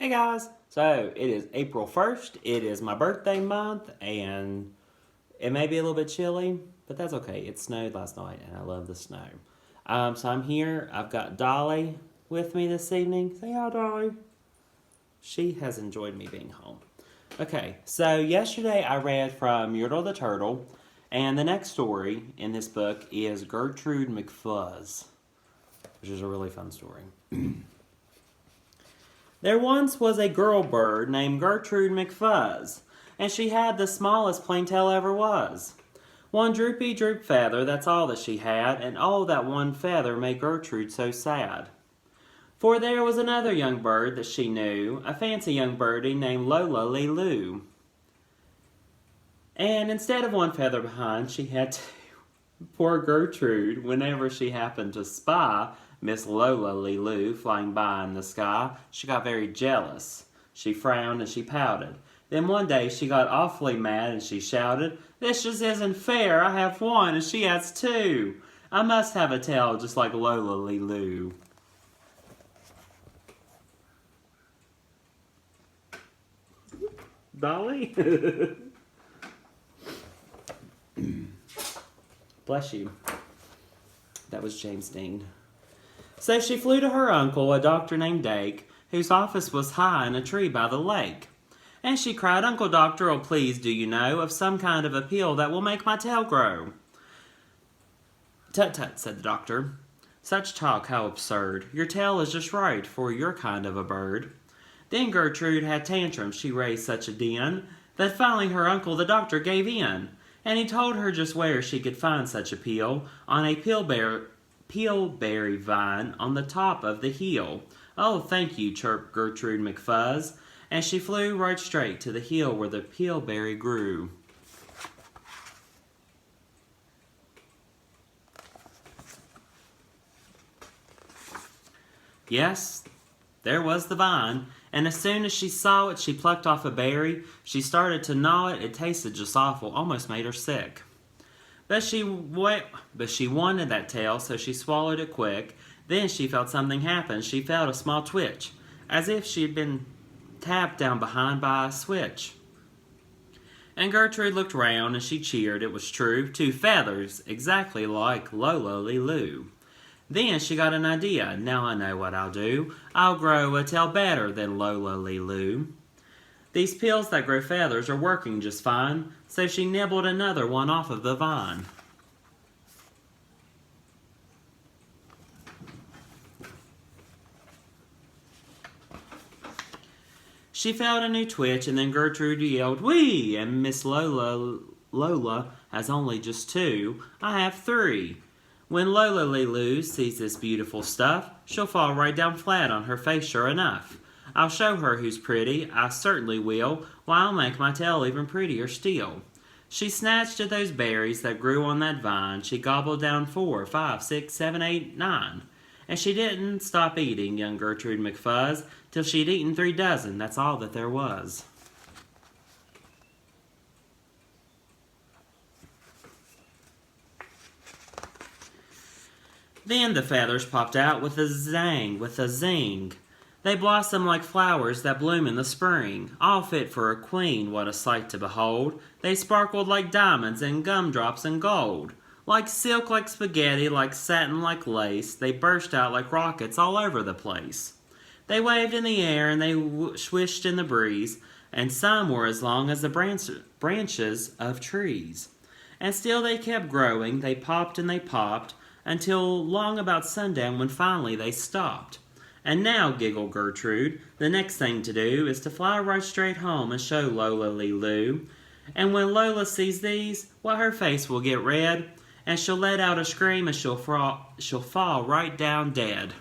Hey guys! So it is April 1st, it is my birthday month, and it may be a little bit chilly, but that's okay. It snowed last night, and I love the snow. So I'm here, I've got Dolly with me this evening. Say hi, Dolly. She has enjoyed me being home. Okay, so yesterday I read from Yertle the Turtle, and the next story in this book is Gertrude McFuzz, which is a really fun story. There once was a girl bird named Gertrude McFuzz, and she had the smallest plaintail ever was. One droopy droop feather, that's all that she had, and oh, that one feather made Gertrude so sad. For there was another young bird that she knew, a fancy young birdie named Lola Lee Loo. And instead of one feather behind, she had two. Poor Gertrude, whenever she happened to spy Miss Lola Lee Loo flying by in the sky, she got very jealous. She frowned and she pouted. Then one day she got awfully mad and she shouted, "This just isn't fair. I have one and she has two. I must have a tail just like Lola Lee Loo." Dolly? Bless you. That was James Dean. So she flew to her uncle, a doctor named Dake, whose office was high in a tree by the lake. And she cried, "Uncle Doctor, oh please, do you know of some kind of a pill that will make my tail grow?" "Tut tut," said the doctor. "Such talk, how absurd. Your tail is just right for your kind of a bird." Then Gertrude had tantrums, she raised such a din, that finally her uncle the doctor gave in. And he told her just where she could find such a pill, on a peelberry vine on the top of the hill. "Oh, thank you," chirped Gertrude McFuzz, and she flew right straight to the hill where the peelberry grew. Yes, there was the vine, and as soon as she saw it, she plucked off a berry. She started to gnaw it. It tasted just awful, almost made her sick. But she wanted that tail, so she swallowed it quick. Then she felt something happen. She felt a small twitch, as if she had been tapped down behind by a switch. And Gertrude looked round, and she cheered. It was true, 2 feathers, exactly like Lola Lee Loo. Then she got an idea. "Now I know what I'll do. I'll grow a tail better than Lola Lee Loo. These pills that grow feathers are working just fine." So she nibbled another one off of the vine. She felt a new twitch, and then Gertrude yelled, "Whee! And Miss Lola has only just 2. I have 3. When Lola Lee Loo sees this beautiful stuff, she'll fall right down flat on her face sure enough. I'll show her who's pretty, I certainly will. Why, I'll make my tail even prettier still." She snatched at those berries that grew on that vine. She gobbled down 4, 5, 6, 7, 8, 9. And she didn't stop eating, young Gertrude McFuzz, till she'd eaten 3 dozen. That's all that there was. Then the feathers popped out with a zang, with a zing. They blossomed like flowers that bloom in the spring, all fit for a queen, what a sight to behold. They sparkled like diamonds and gumdrops and gold. Like silk, like spaghetti, like satin, like lace, they burst out like rockets all over the place. They waved in the air and they swished in the breeze, and some were as long as the branches of trees. And still they kept growing, they popped and they popped, until long about sundown when finally they stopped. "And now," giggled Gertrude, "the next thing to do is to fly right straight home and show Lola Lee Loo. And when Lola sees these, why her face will get red, and she'll let out a scream and she'll fall right down dead."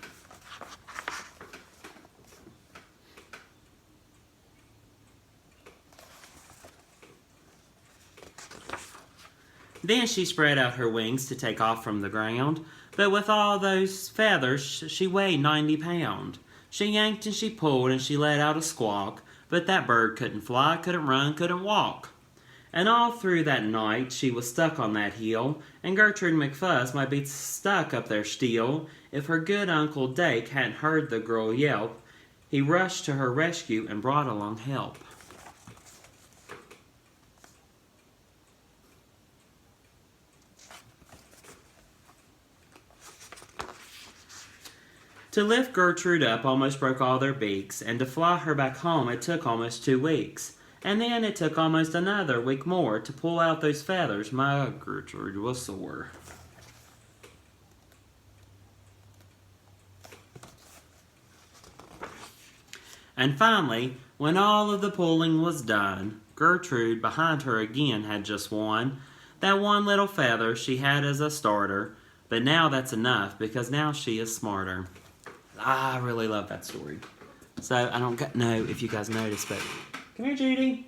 Then she spread out her wings to take off from the ground, but with all those feathers she weighed 90 pounds. She yanked and she pulled and she let out a squawk, but that bird couldn't fly, couldn't run, couldn't walk. And all through that night she was stuck on that hill, and Gertrude McFuzz might be stuck up there still if her good Uncle Dake hadn't heard the girl yelp, He rushed to her rescue and brought along help. To lift Gertrude up almost broke all their beaks, and to fly her back home it took almost 2 weeks. And then it took almost another week more to pull out those feathers. My Gertrude was sore. And finally, when all of the pulling was done, Gertrude behind her again had just one. That one little feather she had as a starter, but now that's enough because now she is smarter. I really love that story. So I don't know if you guys noticed, but come here, Judy.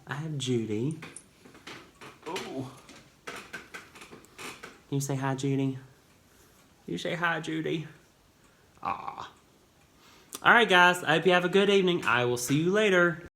I have Judy. Oh. Can you say hi, Judy? You say hi, Judy. Ah. All right, guys. I hope you have a good evening. I will see you later.